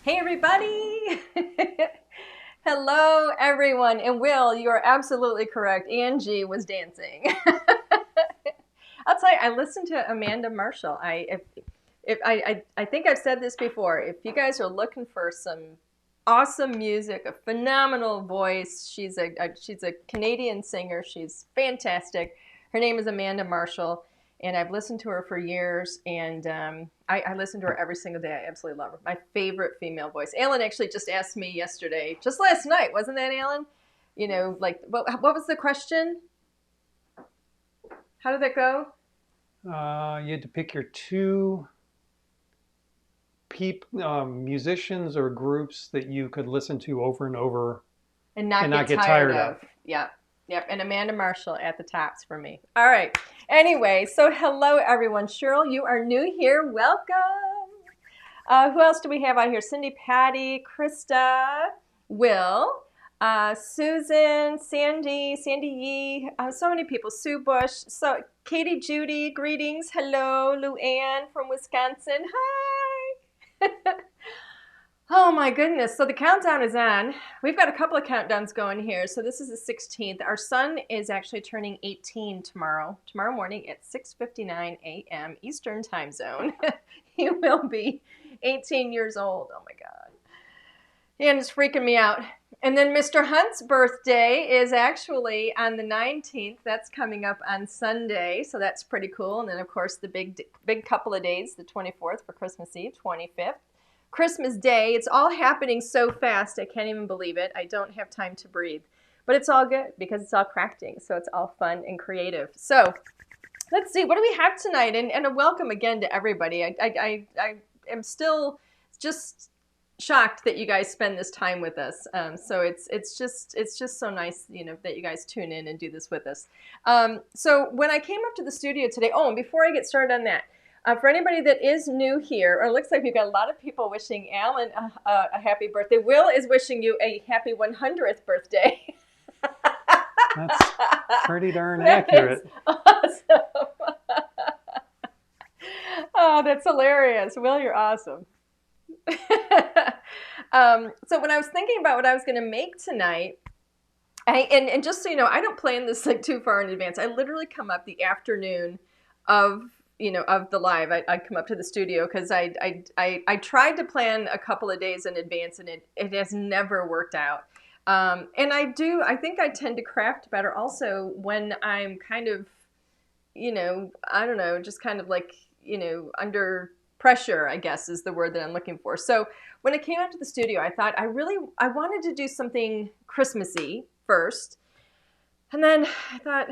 Hey everybody! Hello everyone. And Will, you are absolutely correct. Angie was dancing. I'll tell you, I listened to Amanda Marshall. I think I've said this before. If you guys are looking for some awesome music, a phenomenal voice, she's a Canadian singer. She's fantastic. Her name is Amanda Marshall, and I've listened to her for years. And I listen to her every single day. I absolutely love her. My favorite female voice. Alan actually just asked me yesterday, just last night, wasn't that Alan? You know, like what was the question? How did that go? You had to pick your two musicians or groups that you could listen to over and over And and not not get get tired tired of. of. Yep. Yep. And Amanda Marshall at the tops for me. All right. Anyway, so hello everyone. Cheryl, you are new here. Welcome. Who else do we have on here? Cindy, Patty, Krista, Will, Susan, Sandy Yee, so many people. Sue Bush, so Katie, Judy, greetings. Hello, Lou Ann from Wisconsin. Hi. Oh my goodness. So the countdown is on. We've got a couple of countdowns going here. So this is the 16th. Our son is actually turning 18 tomorrow morning at 6:59 a.m. Eastern time zone. He will be 18 years old. Oh my God. And it's freaking me out. And then Mr. Hunt's birthday is actually on the 19th. That's coming up on Sunday. So that's pretty cool. And then of course the big couple of days, the 24th for Christmas Eve, 25th. Christmas Day. It's all happening so fast. I can't even believe it. I don't have time to breathe. But it's all good because it's all crafting. So it's all fun and creative. So let's see. What do we have tonight? And a welcome again to everybody. I am still just shocked that you guys spend this time with us. So it's just so nice, you know, that you guys tune in and do this with us. So when I came up to the studio today, oh, and before I get started on that, for anybody that is new here, or it looks like we've got a lot of people wishing Alan a happy birthday. Will is wishing you a happy 100th birthday. That's pretty darn That is accurate. awesome. Oh, that's hilarious. Will, you're awesome. So when I was thinking about what I was going to make tonight, and just so you know, I don't plan this like too far in advance. I literally come up the afternoon of of the live. I come up to the studio because I tried to plan a couple of days in advance, and it has never worked out. And I think I tend to craft better also when I'm kind of, I don't know, just kind of like, under pressure, I guess is the word that I'm looking for. So when I came up to the studio, I thought I wanted to do something Christmassy first. And then I thought,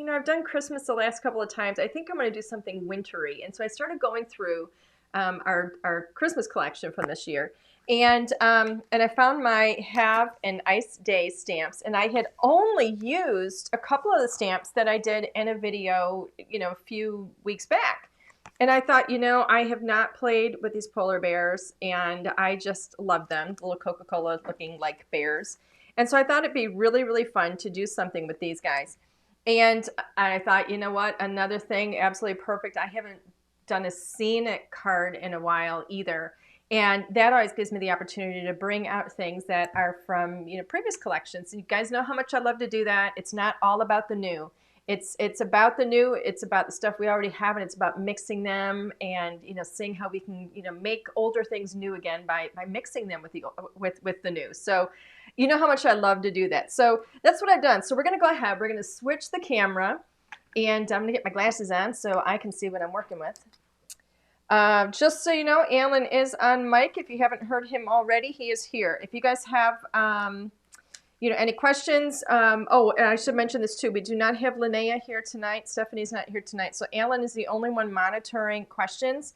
I've done Christmas the last couple of times. I think I'm going to do something wintry. And so I started going through our Christmas collection from this year. And I found my Have an Ice Day stamps. And I had only used a couple of the stamps that I did in a video, a few weeks back. And I thought, I have not played with these polar bears, and I just love them, the little Coca-Cola looking like bears. And so I thought it'd be really, really fun to do something with these guys. And I thought, you know what, another thing absolutely perfect. I haven't done a scenic card in a while either. And that always gives me the opportunity to bring out things that are from, previous collections. You guys know how much I love to do that. It's not all about the new. It's about the new. It's about the stuff we already have, and it's about mixing them and seeing how we can make older things new again by mixing them with the new. So you know how much I love to do that. So that's what I've done. So we're going to go ahead. We're going to switch the camera, and I'm going to get my glasses on so I can see what I'm working with. Just so you know, Alan is on mic. If you haven't heard him already, he is here. If you guys have any questions? Oh, and I should mention this too. We do not have Linnea here tonight. Stephanie's not here tonight. So Alan is the only one monitoring questions.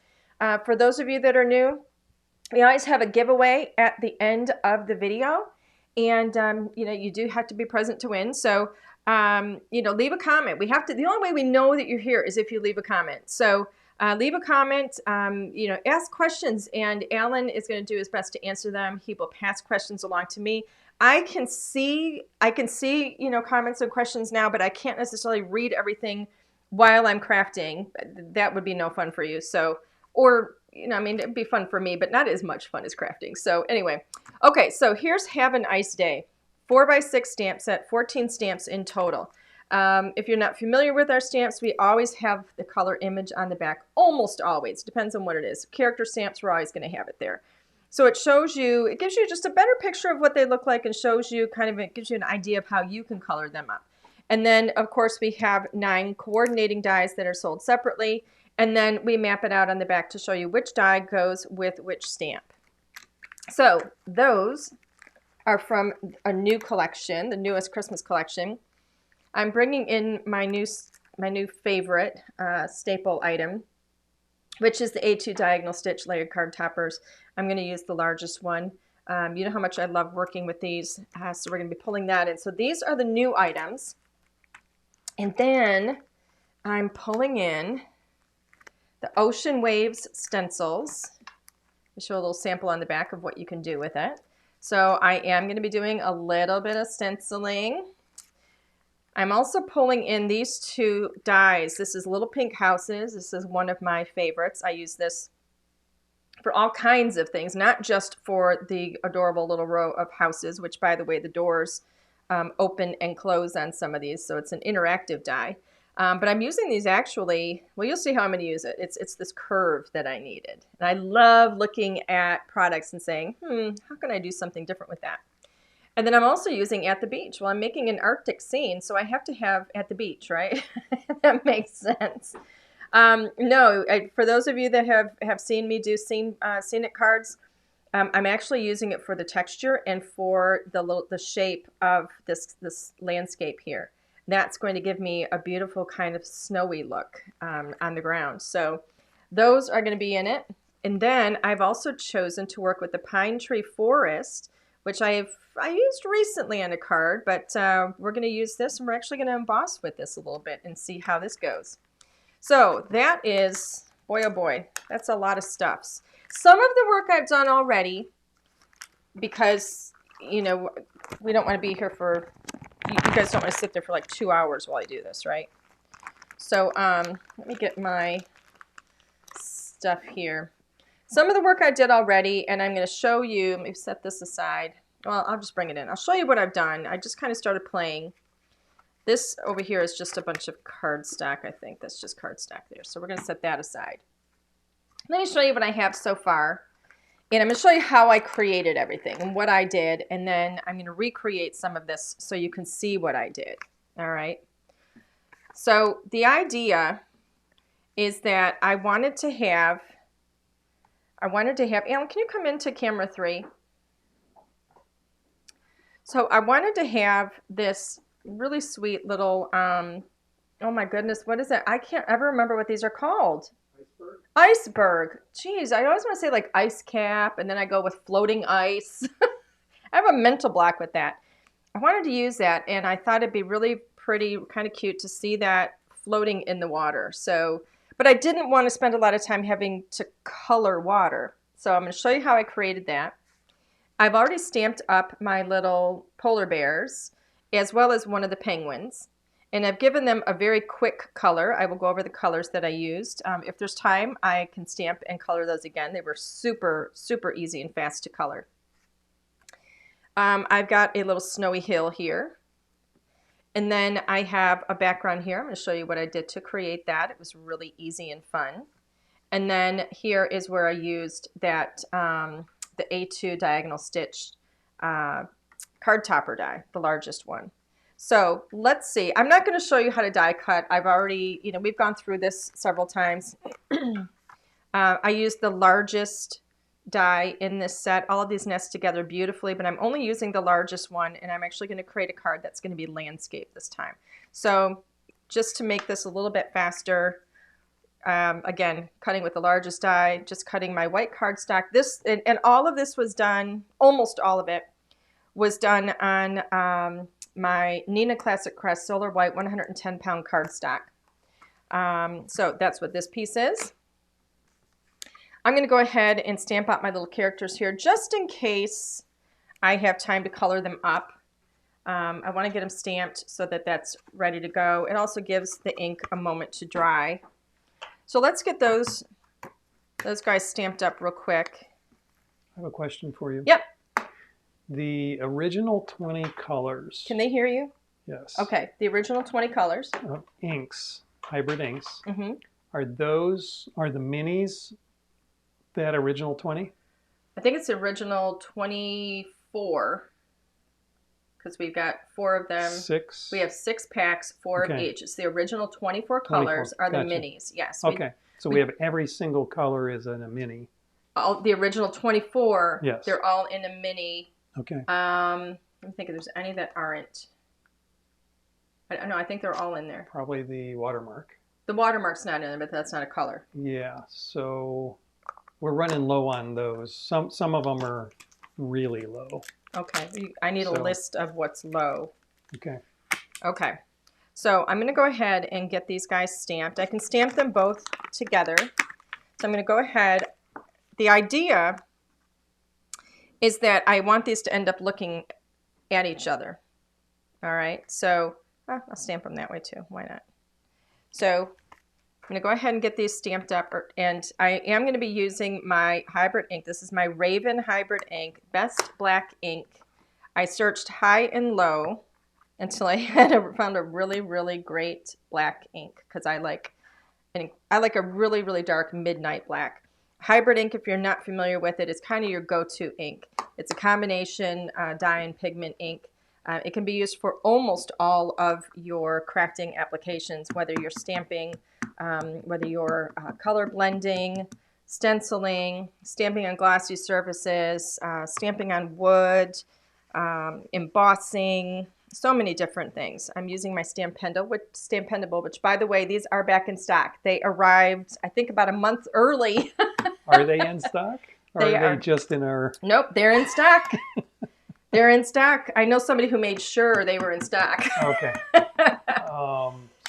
For those of you that are new, we always have a giveaway at the end of the video. And, you do have to be present to win. So, leave a comment. The only way we know that you're here is if you leave a comment. So leave a comment, ask questions, and Alan is going to do his best to answer them. He will pass questions along to me. I can see, comments and questions now, but I can't necessarily read everything while I'm crafting. That would be no fun for you. So, or you know, I mean, it'd be fun for me, but not as much fun as crafting. So anyway, okay, so here's Have a Nice Day. 4x6 stamp set, 14 stamps in total. If you're not familiar with our stamps, we always have the color image on the back, almost always. Depends on what it is. Character stamps, we're always going to have it there. So it shows you, it gives you just a better picture of what they look like and shows you kind of, it gives you an idea of how you can color them up. And then, of course, we have 9 coordinating dies that are sold separately. And then we map it out on the back to show you which die goes with which stamp. So those are from a new collection, the newest Christmas collection. I'm bringing in my new favorite staple item, which is the A2 diagonal stitch layered card toppers. I'm going to use the largest one. You know how much I love working with these, so we're going to be pulling that in. So these are the new items. And then I'm pulling in the Ocean Waves stencils. I'll show a little sample on the back of what you can do with it. So I am going to be doing a little bit of stenciling. I'm also pulling in these 2 dies. This is Little Pink Houses. This is one of my favorites. I use this for all kinds of things, not just for the adorable little row of houses, which, by the way, the doors open and close on some of these, so it's an interactive die. But I'm using these actually, well, you'll see how I'm going to use it. It's this curve that I needed. And I love looking at products and saying, how can I do something different with that? And then I'm also using At the Beach. Well, I'm making an Arctic scene, so I have to have At the Beach, right? That makes sense. No, for those of you that have seen me do scenic cards, I'm actually using it for the texture and for the shape of this landscape here. That's going to give me a beautiful kind of snowy look on the ground. So those are going to be in it. And then I've also chosen to work with the Pine Tree Forest, which I used recently on a card, but we're going to use this, and we're actually going to emboss with this a little bit and see how this goes. So that is, boy oh boy, that's a lot of stuffs. Some of the work I've done already, because, you know, we don't want to be here for, you guys don't want to sit there for like 2 hours while I do this, right? So let me get my stuff here. Some of the work I did already, and I'm going to show you, let me set this aside. Well, I'll just bring it in. I'll show you what I've done. I just kind of started playing. This over here is just a bunch of cardstock, I think. That's just cardstock there. So we're going to set that aside. Let me show you what I have so far. And I'm going to show you how I created everything and what I did. And then I'm going to recreate some of this so you can see what I did. All right. So the idea is that I wanted to have, Alan, can you come into camera 3? So I wanted to have this really sweet little, oh my goodness, what is it? I can't ever remember what these are called. Iceberg. Iceberg. Geez, I always want to say like ice cap, and then I go with floating ice. I have a mental block with that. I wanted to use that, and I thought it'd be really pretty, kind of cute to see that floating in the water. So, but I didn't want to spend a lot of time having to color water. So I'm going to show you how I created that. I've already stamped up my little polar bears, as well as one of the penguins. And I've given them a very quick color. I will go over the colors that I used. If there's time, I can stamp and color those again. They were super, super easy and fast to color. I've got a little snowy hill here. And then I have a background here. I'm going to show you what I did to create that. It was really easy and fun. And then here is where I used that, the A2 diagonal stitch card topper die, the largest one. So let's see. I'm not going to show you how to die cut. I've already, you know, we've gone through this several times. I used the largest die in this set. All of these nest together beautifully, but I'm only using the largest one, and I'm actually going to create a card that's going to be landscape this time. So just to make this a little bit faster, again, cutting with the largest die, just cutting my white cardstock. This, and all of this was done, almost all of it, was done on my Nina Classic Crest Solar White 110-pound cardstock. So that's what this piece is. I'm going to go ahead and stamp out my little characters here just in case I have time to color them up. I want to get them stamped so that that's ready to go. It also gives the ink a moment to dry. So let's get those those guys stamped up real quick. I have a question for you. Yep. The original 20 colors. Can they hear you? Yes. Okay, the original 20 colors. Inks, hybrid inks. Mm-hmm. Are the minis that original 20? I think it's the original 24 because we've got 4 of them. 6? We have 6 packs, 4 of each. It's the original 24 colors are the minis. Yes. Okay, so we have every single color is in a mini. The original 24, yes. They're all in a mini. Okay. Let me think if there's any that aren't. I think they're all in there. Probably the watermark. The watermark's not in there, but that's not a color. Yeah, so we're running low on those. Some of them are really low. Okay, I need a list of what's low. Okay. Okay, so I'm going to go ahead and get these guys stamped. I can stamp them both together. So I'm going to go ahead. The idea is that I want these to end up looking at each other. All right, so I'll stamp them that way too. Why not? So I'm going to go ahead and get these stamped up, and I am going to be using my hybrid ink. This is my Raven hybrid ink, best black ink. I searched high and low until I found a really, really great black ink because I like a really, really dark midnight black. Hybrid ink, if you're not familiar with it, is kind of your go-to ink. It's a combination dye and pigment ink. It can be used for almost all of your crafting applications, whether you're stamping, whether you're color blending, stenciling, stamping on glossy surfaces, stamping on wood, embossing, so many different things. I'm using my Stampendable, which, by the way, these are back in stock. They arrived, I think, about a month early. Are they in stock? Or are they just in our... Nope, they're in stock. They're in stock. I know somebody who made sure they were in stock. Okay.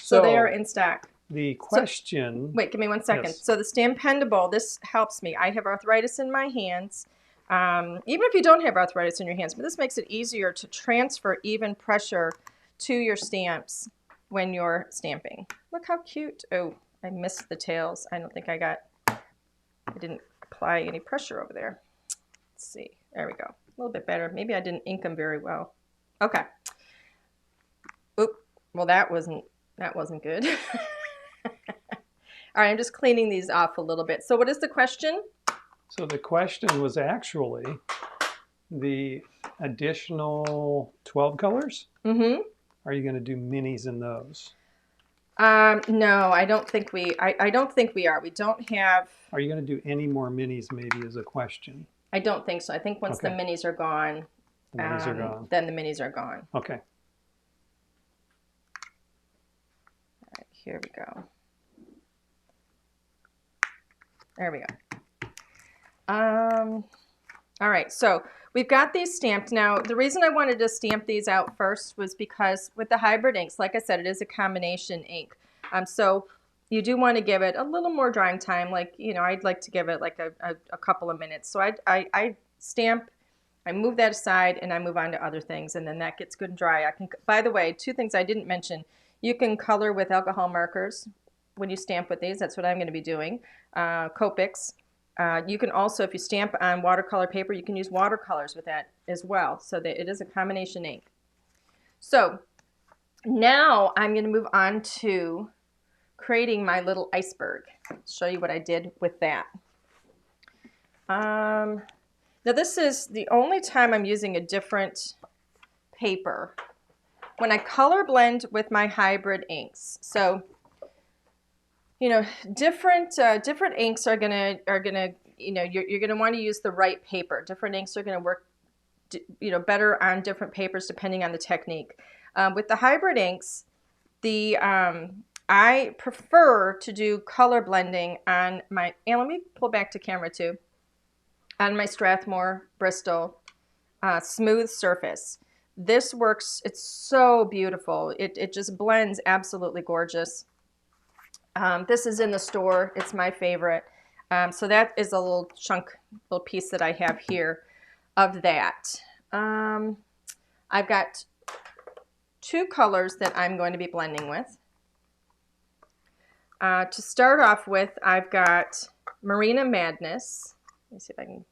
So they are in stock. The question... Wait, give me 1 second. Yes. So the Stampendable, this helps me. I have arthritis in my hands. Even if you don't have arthritis in your hands, but this makes it easier to transfer even pressure to your stamps when you're stamping. Look how cute. Oh, I missed the tails. I don't think I didn't apply any pressure over there. Let's see. There we go. A little bit better. Maybe I didn't ink them very well. Okay. Oop. Well, that wasn't good. All right, I'm just cleaning these off a little bit. So what is the question? So the question was actually the additional 12 colors? Mm-hmm. Are you going to do minis in those? No, I don't think I don't think we are. We don't have... Are you going to do any more minis, maybe, is a question? I don't think so. I think once the minis are gone, the minis are gone. Then the minis are gone. Okay. All right, here we go. There we go. All right, so we've got these stamped. Now, the reason I wanted to stamp these out first was because with the hybrid inks, like I said, it is a combination ink. So you do want to give it a little more drying time. Like, you know, I'd like to give it like a couple of minutes. So I stamp, I move that aside, and I move on to other things, and then that gets good and dry. By the way, 2 things I didn't mention. You can color with alcohol markers when you stamp with these. That's what I'm going to be doing. Copics. You can also, if you stamp on watercolor paper, you can use watercolors with that as well. So that it is a combination ink. So now I'm going to move on to creating my little iceberg. I'll show you what I did with that. Now this is the only time I'm using a different paper when I color blend with my hybrid inks. So, you know, different inks are gonna you know, you're gonna want to use the right paper. Different inks are gonna work, you know, better on different papers depending on the technique. With the hybrid inks, I prefer to do color blending on my, and let me pull back to camera too, on my Strathmore Bristol smooth surface. This works, it's so beautiful. It just blends absolutely gorgeous. This is in the store, it's my favorite. So that is a little piece that I have here of that. I've got 2 colors that I'm going to be blending with. To start off with, I've got Marina Madness. Let me see if I can,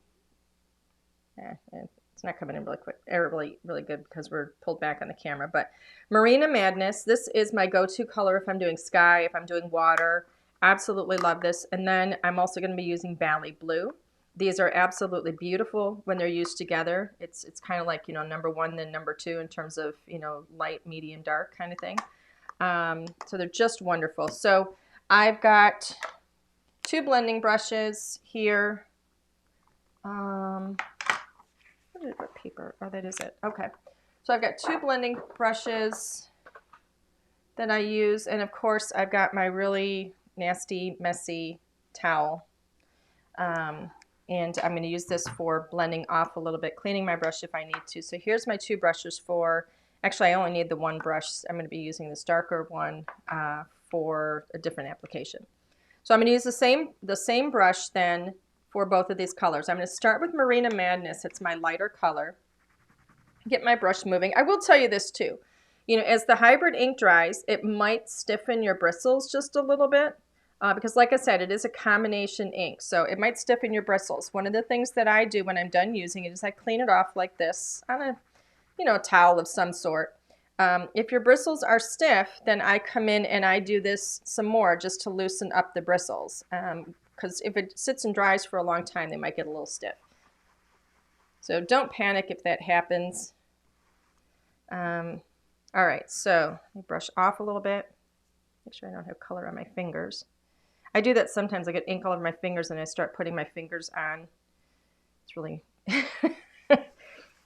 it's not coming in really quick, or really good because we're pulled back on the camera, but Marina Madness, this is my go-to color if I'm doing sky, if I'm doing water. Absolutely love this. And then I'm also going to be using Bali Blue. These are absolutely beautiful when they're used together. It's kind of like, you know, number one, then number two in terms of, you know, light, medium, dark kind of thing. So they're just wonderful. So I've got two blending brushes here. What paper? Oh, that is it. Okay. So I've got two blending brushes that I use. And of course, I've got my really nasty, messy towel. And I'm going to use this for blending off a little bit, cleaning my brush if I need to. So here's my two brushes for, actually I only need the one brush. I'm going to be using this darker one for a different application. So I'm going to use the same brush then for both of these colors. I'm going to start with Marina Madness. It's my lighter color. Get my brush moving. I will tell you this too. You know, as the hybrid ink dries, it might stiffen your bristles just a little bit. Because like I said, it is a combination ink, so it might stiffen your bristles. One of the things that I do when I'm done using it is I clean it off like this on a, you know, a towel of some sort. If your bristles are stiff, then I come in and I do this some more just to loosen up the bristles. Because if it sits and dries for a long time, they might get a little stiff. So don't panic if that happens. All right, so let me brush off a little bit. Make sure I don't have color on my fingers. I do that sometimes. I get ink all over my fingers and I start putting my fingers on. It's really,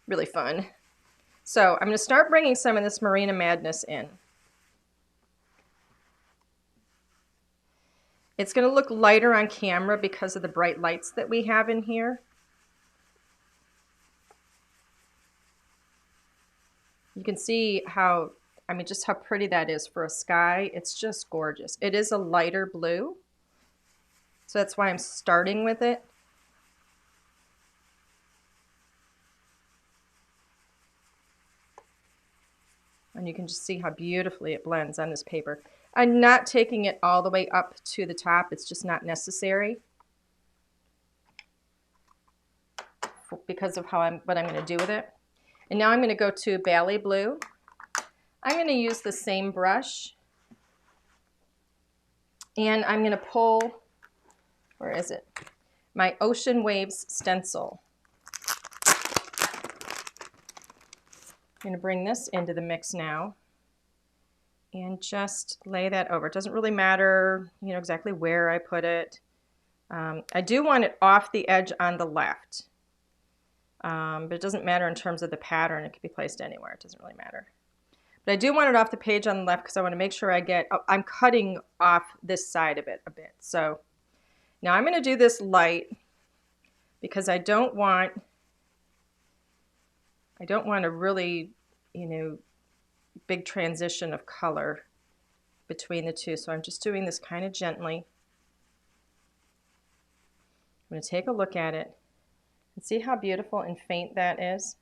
really fun. So I'm going to start bringing some of this Marina Madness in. It's going to look lighter on camera because of the bright lights that we have in here. You can see how, I mean, just how pretty that is for a sky. It's just gorgeous. It is a lighter blue. So that's why I'm starting with it. And you can just see how beautifully it blends on this paper. I'm not taking it all the way up to the top. It's just not necessary because of what I'm going to do with it. And now I'm going to go to Bali Blue. I'm going to use the same brush. And I'm going to pull, where is it? My Ocean Waves stencil. I'm going to bring this into the mix now and just lay that over. It doesn't really matter, you know, exactly where I put it. I do want it off the edge on the left, but it doesn't matter in terms of the pattern. It can be placed anywhere. It doesn't really matter. But I do want it off the page on the left because I want to make sure I get, I'm cutting off this side of it a bit. So now I'm going to do this light because I don't want a really, you know, big transition of color between the two. So I'm just doing this kind of gently. I'm going to take a look at it and see how beautiful and faint that is.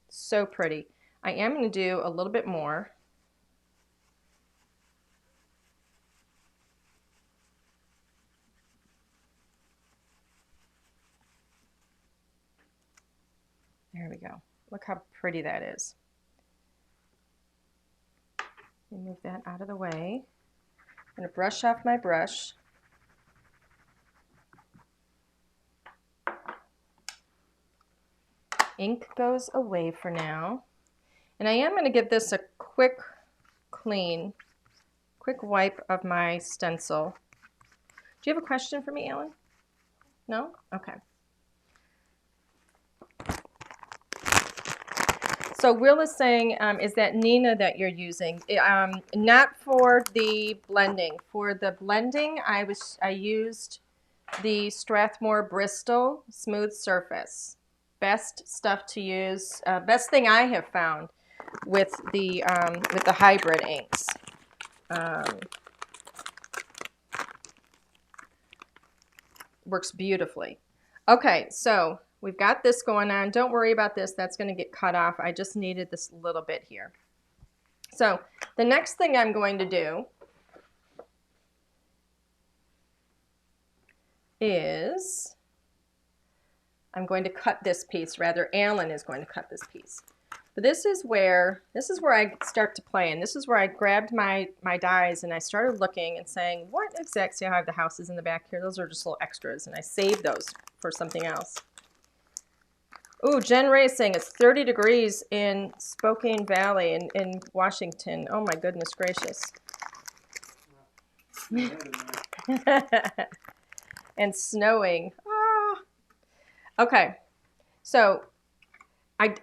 So pretty. I am going to do a little bit more. There we go. Look how pretty that is. Move that out of the way. I'm going to brush off my brush. Ink goes away for now. And I am going to give this a quick clean, quick wipe of my stencil. Do you have a question for me, Alan? No? Okay. So Will is saying, is that Nina that you're using? Not for the blending. For the blending, I used the Strathmore Bristol Smooth Surface. Best stuff to use. Best thing I have found with the hybrid inks. Works beautifully. Okay, so we've got this going on. Don't worry about this. That's going to get cut off. I just needed this little bit here. So the next thing I'm going to do is I'm going to cut this piece. Rather, Alan is going to cut this piece. But this is where I start to play, and this is where I grabbed my dies and I started looking and saying, what exactly? See how I have the houses in the back here? Those are just little extras, and I saved those for something else. Ooh, Jen Ray is saying it's 30 degrees in Spokane Valley in Washington. Oh my goodness gracious. And snowing. Ah. Okay, so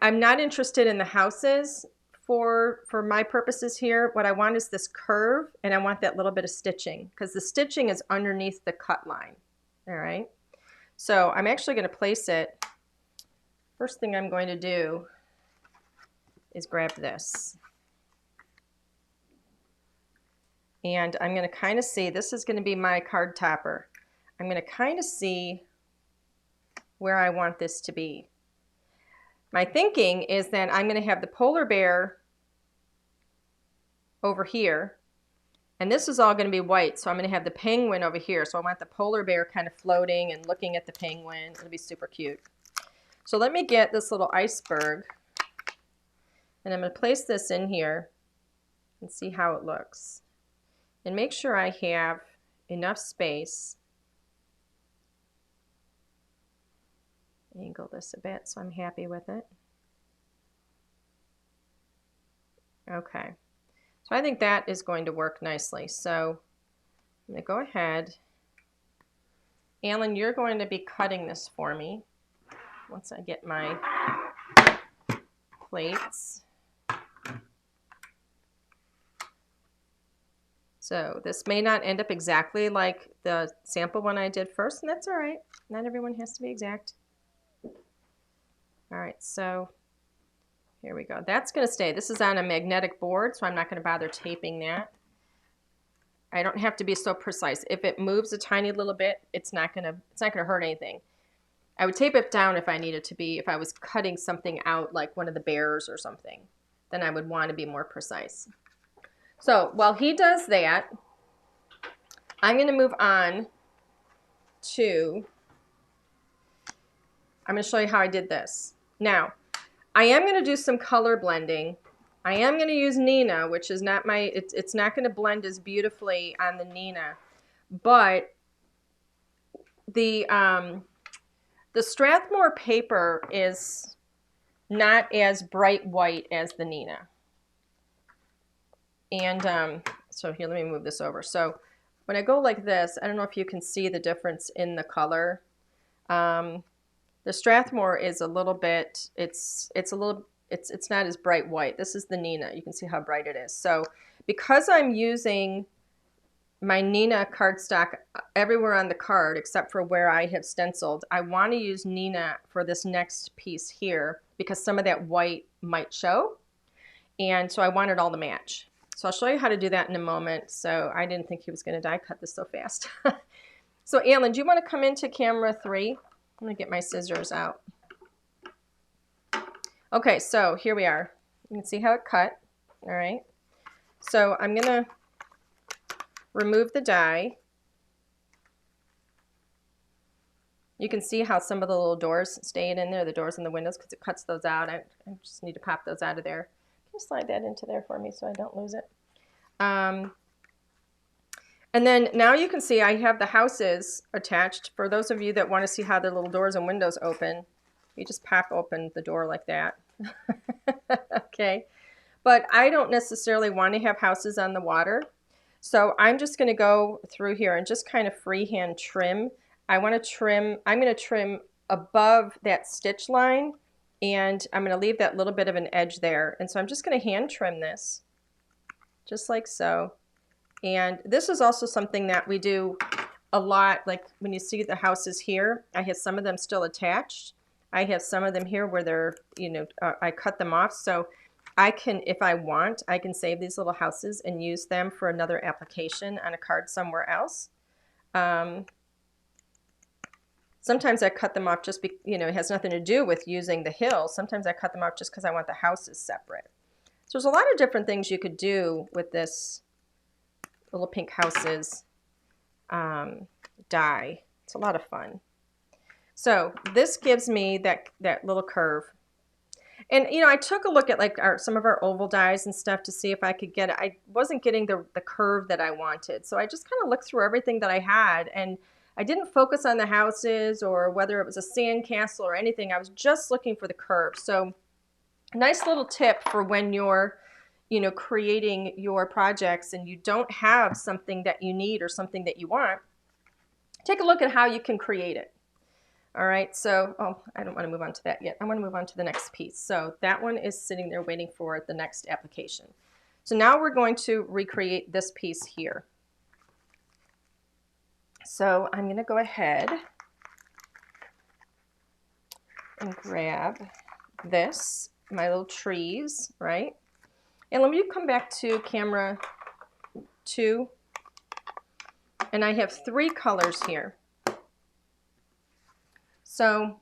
I'm not interested in the houses for my purposes here. What I want is this curve, and I want that little bit of stitching because the stitching is underneath the cut line. All right, so I'm actually going to place it. First thing I'm going to do is grab this. And I'm going to kind of see, this is going to be my card topper. I'm going to kind of see where I want this to be. My thinking is that I'm going to have the polar bear over here, and this is all going to be white, so I'm going to have the penguin over here. So I want the polar bear kind of floating and looking at the penguin. It'll be super cute. So let me get this little iceberg, and I'm going to place this in here and see how it looks. And make sure I have enough space. Angle this a bit so I'm happy with it. Okay, so I think that is going to work nicely. So I'm going to go ahead. Alan, you're going to be cutting this for me once I get my plates. So this may not end up exactly like the sample one I did first, and that's all right. Not everyone has to be exact. All right, so here we go. That's going to stay. This is on a magnetic board, so I'm not going to bother taping that. I don't have to be so precise. If it moves a tiny little bit, it's not going to hurt anything. I would tape it down if I needed to be, if I was cutting something out like one of the bears or something, then I would want to be more precise. So while he does that, I'm going to move on to, I'm going to show you how I did this. Now, I am going to do some color blending. I am going to use Nina, which is not my, it's not going to blend as beautifully on the Nina, but the Strathmore paper is not as bright white as the Nina. And so here, let me move this over. So when I go like this, I don't know if you can see the difference in the color. The Strathmore is a little bit, it's not as bright white. This is the Nina. You can see how bright it is. So because I'm using my Nina cardstock everywhere on the card except for where I have stenciled, I want to use Nina for this next piece here because some of that white might show. And so I want it all to match. So I'll show you how to do that in a moment. So I didn't think he was going to die cut this so fast. So Alan, do you want to come into camera 3? I'm going to get my scissors out. Okay, so here we are. You can see how it cut. All right. So I'm going to remove the die. You can see how some of the little doors stayed in there, the doors and the windows, because it cuts those out. I just need to pop those out of there. Can you slide that into there for me so I don't lose it? And then now you can see I have the houses attached. For those of you that want to see how the little doors and windows open, you just pop open the door like that. Okay. But I don't necessarily want to have houses on the water. So I'm just going to go through here and just kind of freehand trim. I'm going to trim above that stitch line, and I'm going to leave that little bit of an edge there. And so I'm just going to hand trim this, just like so. And this is also something that we do a lot, like when you see the houses here, I have some of them still attached. I have some of them here where they're, I cut them off. So I can, if I want, I can save these little houses and use them for another application on a card somewhere else. Sometimes I cut them off just it has nothing to do with using the hill. Sometimes I cut them off just because I want the houses separate. So there's a lot of different things you could do with this little pink houses die. It's a lot of fun. So this gives me that little curve. And you know, I took a look at like some of our oval dies and stuff to see if I could get it. I wasn't getting the curve that I wanted. So I just kind of looked through everything that I had, and I didn't focus on the houses or whether it was a sand castle or anything. I was just looking for the curve. So nice little tip for when you're, you know, creating your projects and you don't have something that you need or something that you want. Take a look at how you can create it. All right, so, oh, I don't want to move on to that yet. I want to move on to the next piece. So that one is sitting there waiting for the next application. So now we're going to recreate this piece here. So I'm going to go ahead and grab this, my little trees, right? And let me come back to camera 2. And I have 3 colors here. So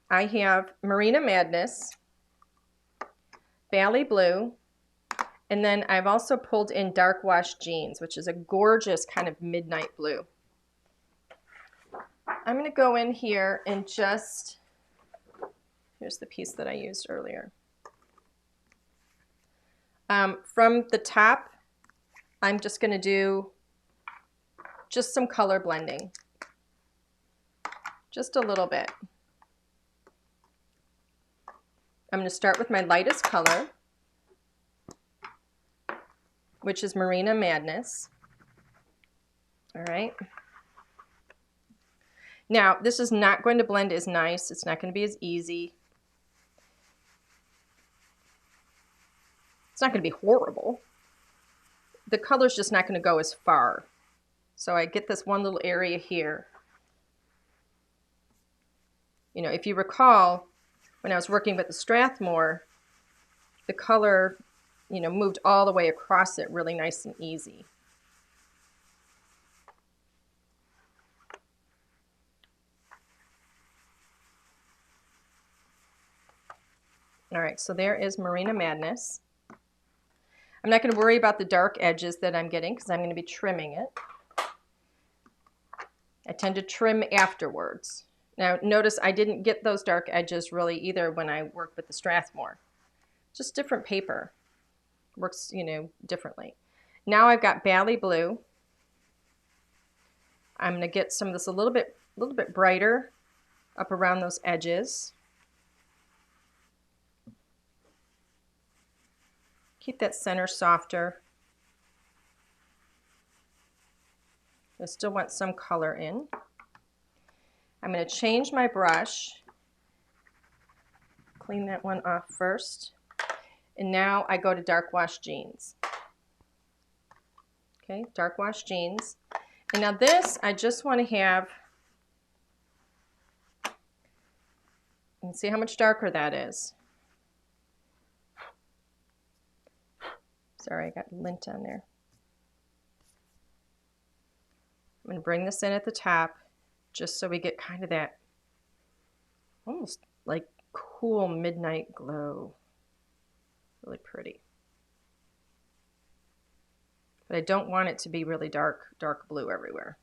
I have Marina Madness, Bally Blue, and then I've also pulled in Dark Wash Jeans, which is a gorgeous kind of midnight blue. I'm going to go in here and just, here's the piece that I used earlier. From the top, I'm just going to do just some color blending. Just a little bit. I'm going to start with my lightest color, which is Marina Madness. All right. Now, this is not going to blend as nice. It's not going to be as easy. It's not going to be horrible. The color's just not going to go as far. So I get this one little area here. You know, if you recall, when I was working with the Strathmore, the color, you know, moved all the way across it really nice and easy. All right, so there is Marina Madness. I'm not going to worry about the dark edges that I'm getting because I'm going to be trimming it. I tend to trim afterwards. Now notice I didn't get those dark edges really either when I worked with the Strathmore. Just different paper. Works, you know, differently. Now I've got Bally Blue. I'm going to get some of this a little bit brighter up around those edges. Keep that center softer. I still want some color in. I'm going to change my brush. Clean that one off first. And now I go to Dark Wash Jeans. Okay, Dark Wash Jeans. And now this, I just want to have, you can see how much darker that is. Sorry, I got lint on there. I'm going to bring this in at the top just so we get kind of that almost like cool midnight glow. Really pretty. But I don't want it to be really dark blue everywhere.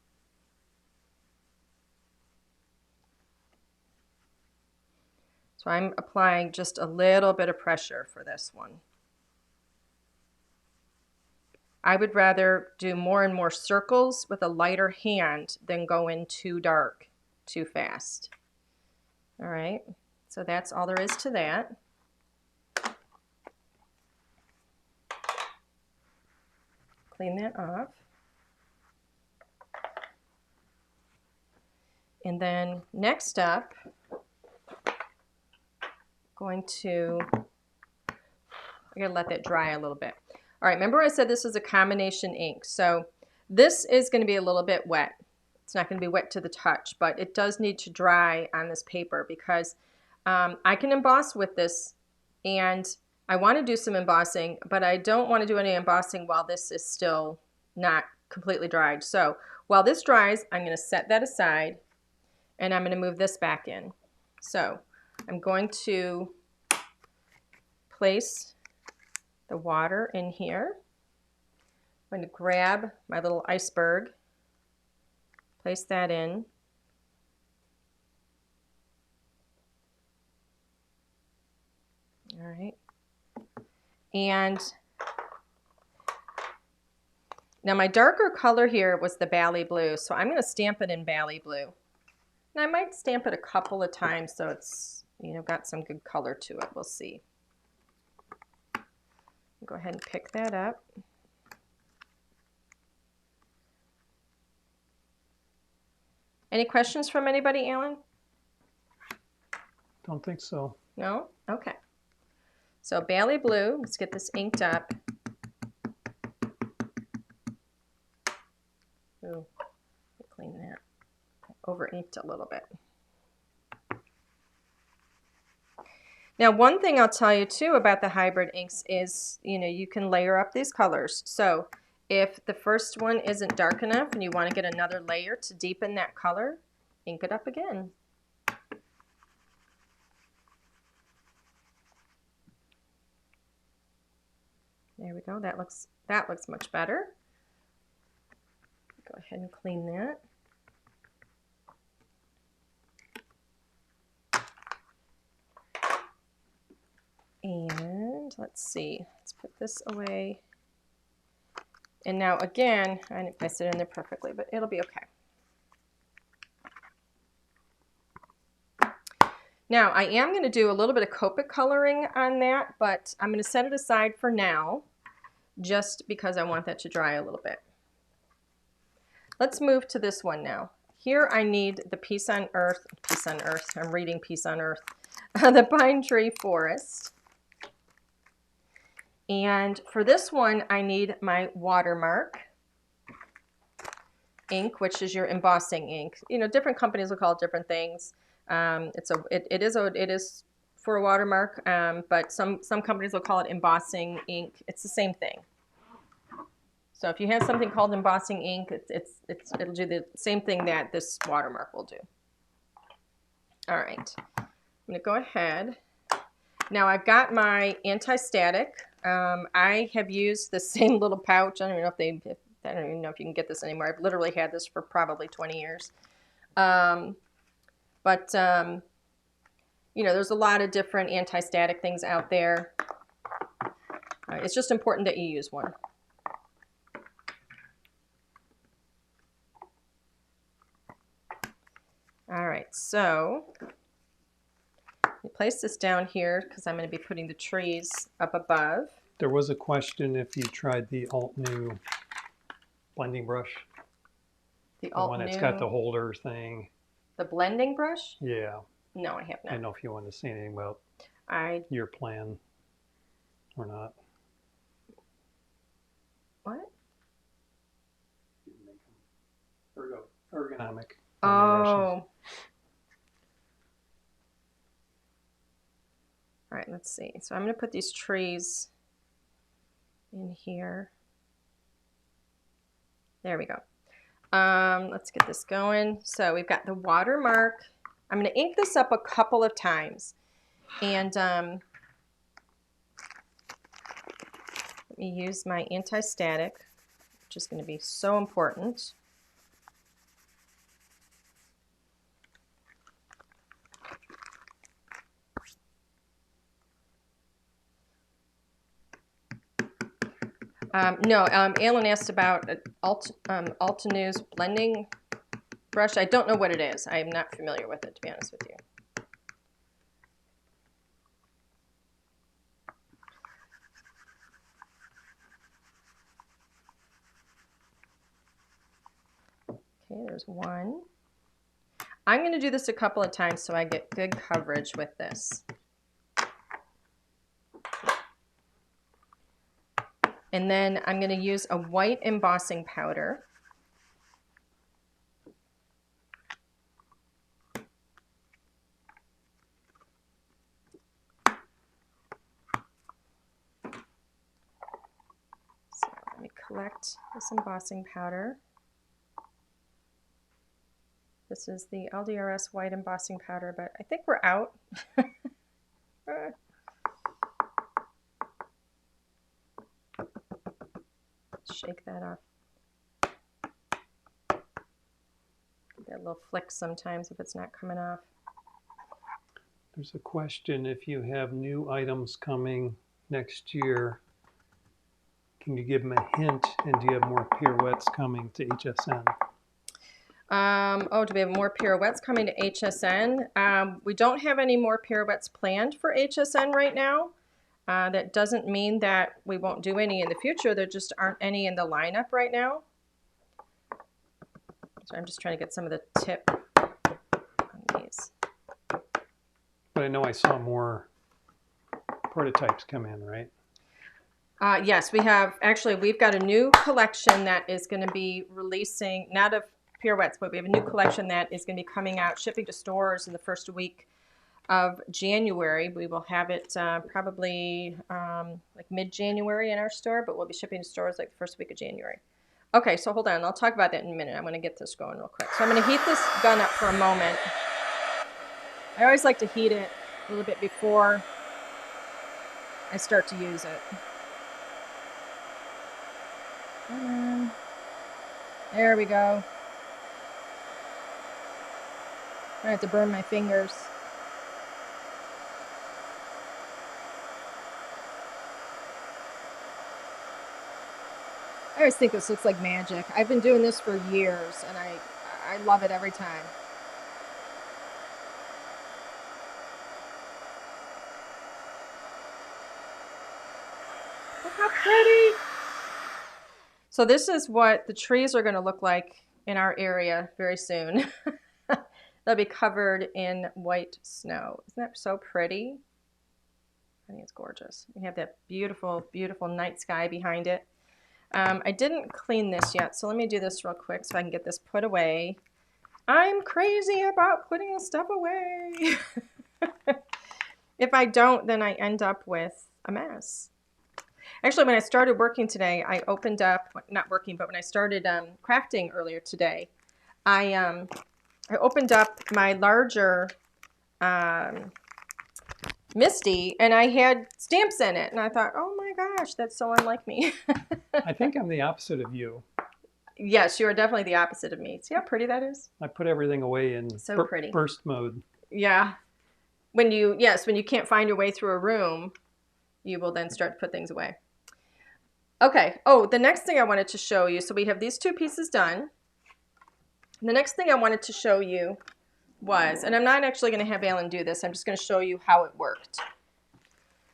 So I'm applying just a little bit of pressure for this one. I would rather do more and more circles with a lighter hand than go in too dark too fast. All right, so that's all there is to that. Clean that off. And then next up, I gotta let that dry a little bit. All right, remember I said this is a combination ink. So this is going to be a little bit wet. It's not going to be wet to the touch, but it does need to dry on this paper because I can emboss with this, and I want to do some embossing, but I don't want to do any embossing while this is still not completely dried. So while this dries, I'm going to set that aside, and I'm going to move this back in. So I'm going to place the water in here. I'm going to grab my little iceberg, Place that in. All right. And now my darker color here was the Bali blue, so I'm going to stamp it in Bali blue. And I might stamp it a couple of times so it's, you know, got some good color to it. We'll see. Go ahead and pick that up. Any questions from anybody, Alan? Don't think so. No? Okay. So Bali blue, let's get this inked up. Ooh, clean that. Over inked a little bit. Now, one thing I'll tell you too about the hybrid inks is, you know, you can layer up these colors. So if the first one isn't dark enough and you want to get another layer to deepen that color, ink it up again. There we go. That looks much better. Go ahead and clean that. And let's see, let's put this away. And now again, I didn't place it in there perfectly, but it'll be okay. Now I am going to do a little bit of Copic coloring on that, but I'm going to set it aside for now, just because I want that to dry a little bit. Let's move to this one now. Here I need the Peace on Earth, I'm reading Peace on Earth, the Pine Tree Forest. And for this one, I need my watermark ink, which is your embossing ink. You know, different companies will call it different things. It is for a watermark, but some companies will call it embossing ink. It's the same thing. So if you have something called embossing ink, it'll do the same thing that this watermark will do. All right, I'm going to go ahead. Now I've got my anti-static. I have used the same little pouch. I don't even know if you can get this anymore. I've literally had this for probably 20 years. You know, there's a lot of different anti-static things out there. It's just important that you use one. All right, so you place this down here because I'm going to be putting the trees up above. There was a question if you tried the Alt New blending brush. The one that's got the holder thing. The blending brush? Yeah. No, I have not. I don't know if you want to say anything about your plan or not. What? Ergonomic. Oh. All right, let's see. So I'm going to put these trees in here. There we go. Let's get this going. So we've got the watermark. I'm going to ink this up a couple of times. And let me use my anti-static, which is going to be so important. Alan asked about Altenews blending brush. I don't know what it is. I'm not familiar with it, to be honest with you. Okay, there's one. I'm going to do this a couple of times so I get good coverage with this. And then I'm going to use a white embossing powder. So let me collect this embossing powder. This is the LDRS white embossing powder, but I think we're out. Shake that off. Get a little flick sometimes if it's not coming off. There's a question, if you have new items coming next year, can you give them a hint, and do you have more pirouettes coming to HSN? Oh, do we have more pirouettes coming to HSN? We don't have any more pirouettes planned for HSN right now. That doesn't mean that we won't do any in the future. There just aren't any in the lineup right now. So I'm just trying to get some of the tip on these. But I know I saw more prototypes come in, right? Yes, we have. Actually, we've got a new collection that is going to be releasing, not of pirouettes, but we have a new collection that is going to be coming out, shipping to stores in the first week of January. We will have it probably like mid-January in our store, but we'll be shipping to stores like the first week of January. Okay, so hold on. I'll talk about that in a minute. I'm going to get this going real quick. So I'm going to heat this gun up for a moment. I always like to heat it a little bit before I start to use it. There we go. I have to burn my fingers. I always think this looks like magic. I've been doing this for years, and I love it every time. Look how pretty! So this is what the trees are going to look like in our area very soon. They'll be covered in white snow. Isn't that so pretty? I think it's gorgeous. We have that beautiful, beautiful night sky behind it. I didn't clean this yet, so let me do this real quick so I can get this put away. I'm crazy about putting this stuff away. If I don't, then I end up with a mess. Actually, when I started working today, I opened up, not working, but when I started crafting earlier today, I opened up my larger Misty, and I had stamps in it, and I thought, oh my gosh, that's so unlike me. I think I'm the opposite of you. Yes, you are definitely the opposite of me. See how pretty that is? I put everything away in so pretty. Burst mode. Yeah. When you can't find your way through a room, you will then start to put things away. Okay. Oh, the next thing I wanted to show you, so we have these two pieces done. The next thing I wanted to show you was, and I'm not actually going to have Alan do this, I'm just going to show you how it worked.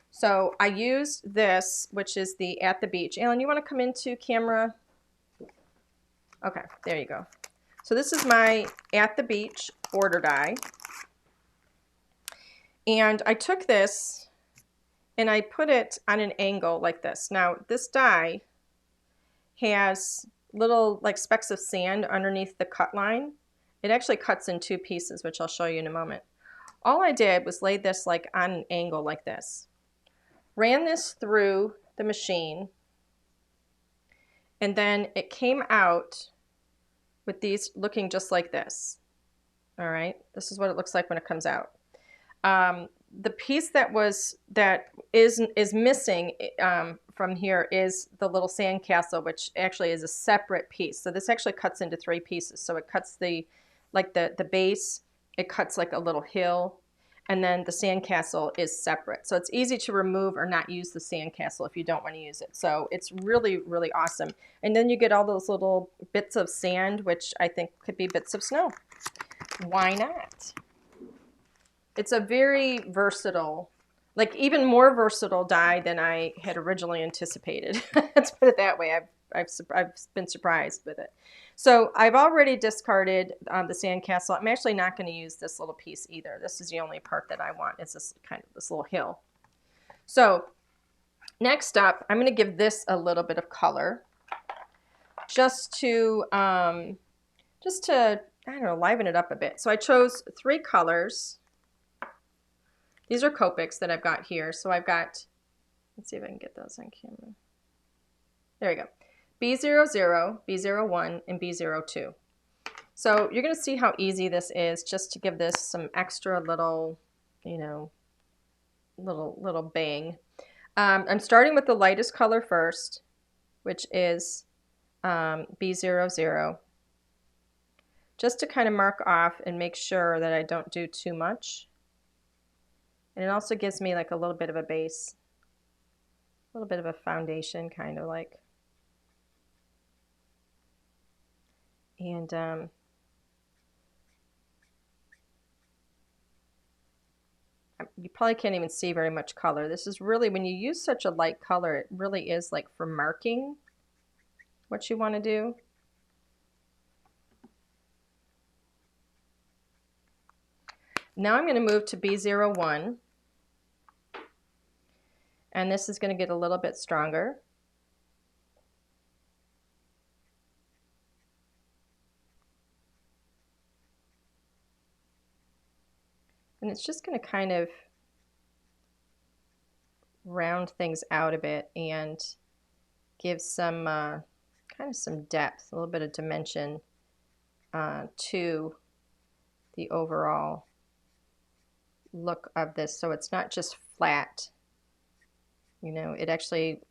So I used this, which is the At the Beach. Alan, you want to come into camera? Okay, there you go. So this is my At the Beach border die. And I took this and I put it on an angle like this. Now, this die has little like specks of sand underneath the cut line. It actually cuts in two pieces, which I'll show you in a moment. All I did was lay this like on an angle like this. Ran this through the machine, and then it came out with these looking just like this. All right, this is what it looks like when it comes out. The piece that is missing from here is the little sandcastle, which actually is a separate piece. So this actually cuts into three pieces. So it cuts the base, it cuts like a little hill, and then the sandcastle is separate. So it's easy to remove or not use the sandcastle if you don't want to use it. So it's really, really awesome. And then you get all those little bits of sand, which I think could be bits of snow. Why not? It's a very versatile, like even more versatile die than I had originally anticipated. Let's put it that way. I've been surprised with it. So I've already discarded the sandcastle. I'm actually not going to use this little piece either. This is the only part that I want. It's this little hill. So next up, I'm going to give this a little bit of color, just to I don't know, liven it up a bit. So I chose 3 colors. These are Copics that I've got here. So I've got, let's see if I can get those on camera. There we go. B00, B01, and B02. So you're going to see how easy this is, just to give this some extra little, little bang. I'm starting with the lightest color first, which is B00. just to kind of mark off and make sure that I don't do too much. And it also gives me like a little bit of a base, a little bit of a foundation kind of like. And you probably can't even see very much color. This is really, when you use such a light color, it really is like for marking what you want to do. Now I'm going to move to B01, and this is going to get a little bit stronger. And it's just going to kind of round things out a bit and give some kind of some depth, a little bit of dimension to the overall look of this, so it's not just flat. You know, it actually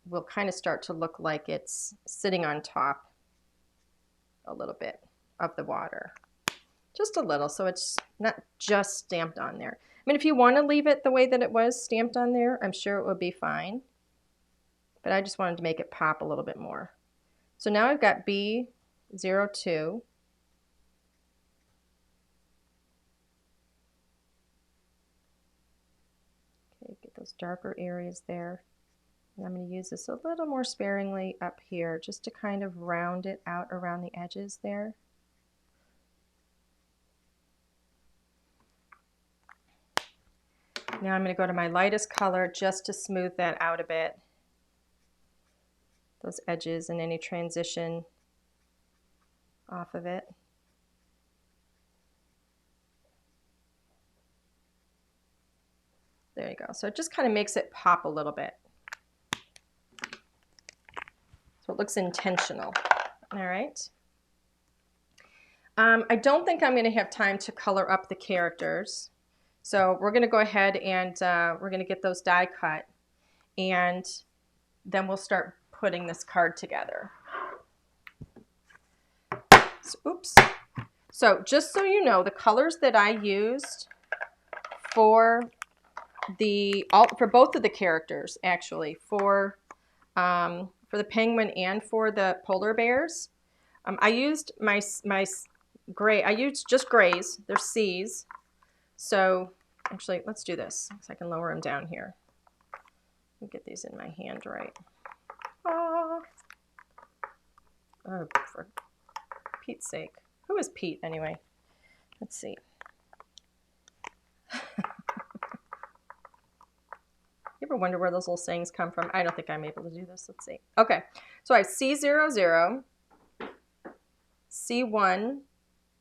will kind of start to look like it's sitting on top a little bit of the water. Just a little, so it's not just stamped on there. I mean, if you want to leave it the way that it was stamped on there, I'm sure it would be fine. But I just wanted to make it pop a little bit more. So now I've got B02. Okay, get those darker areas there. And I'm going to use this a little more sparingly up here, just to kind of round it out around the edges there. Now I'm going to go to my lightest color just to smooth that out a bit. Those edges and any transition off of it. There you go. So it just kind of makes it pop a little bit. So it looks intentional. All right. I don't think I'm going to have time to color up the characters. So we're going to go ahead and we're going to get those die cut. And then we'll start putting this card together. So, oops. So just so you know, the colors that I used for both of the characters, actually, for the penguin and for the polar bears, I used my gray. I used just grays. They're C's. So actually, let's do this so I can lower them down here. Let me get these in my hand right. Oh, for Pete's sake. Who is Pete anyway? Let's see. You ever wonder where those little sayings come from? I don't think I'm able to do this. Let's see. Okay, so I have C00, C1,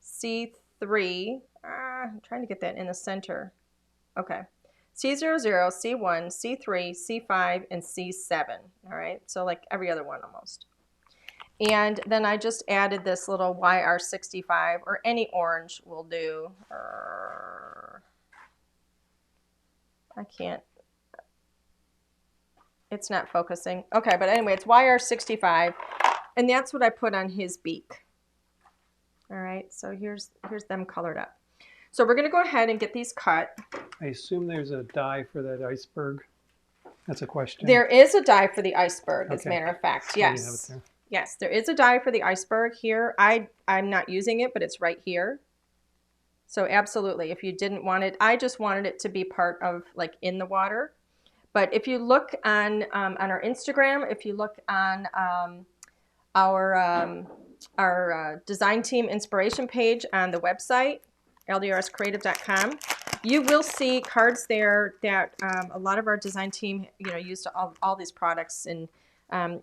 C3. I'm trying to get that in the center. Okay. C00, C1, C3, C5, and C7. All right, so like every other one almost. And then I just added this little YR65, or any orange will do. I can't. It's not focusing. Okay, but anyway, it's YR65, and that's what I put on his beak. All right, so here's them colored up. So we're going to go ahead and get these cut. I assume there's a die for that iceberg. That's a question. There is a die for the iceberg, as a Okay. matter of fact. So Yes. you have it there. Yes, there is a die for the iceberg here. I'm not using it, but it's right here. So absolutely, if you didn't want it, I just wanted it to be part of like in the water. But if you look on our Instagram, if you look on our design team inspiration page on the website, LDRScreative.com, you will see cards there that a lot of our design team, used all these products, and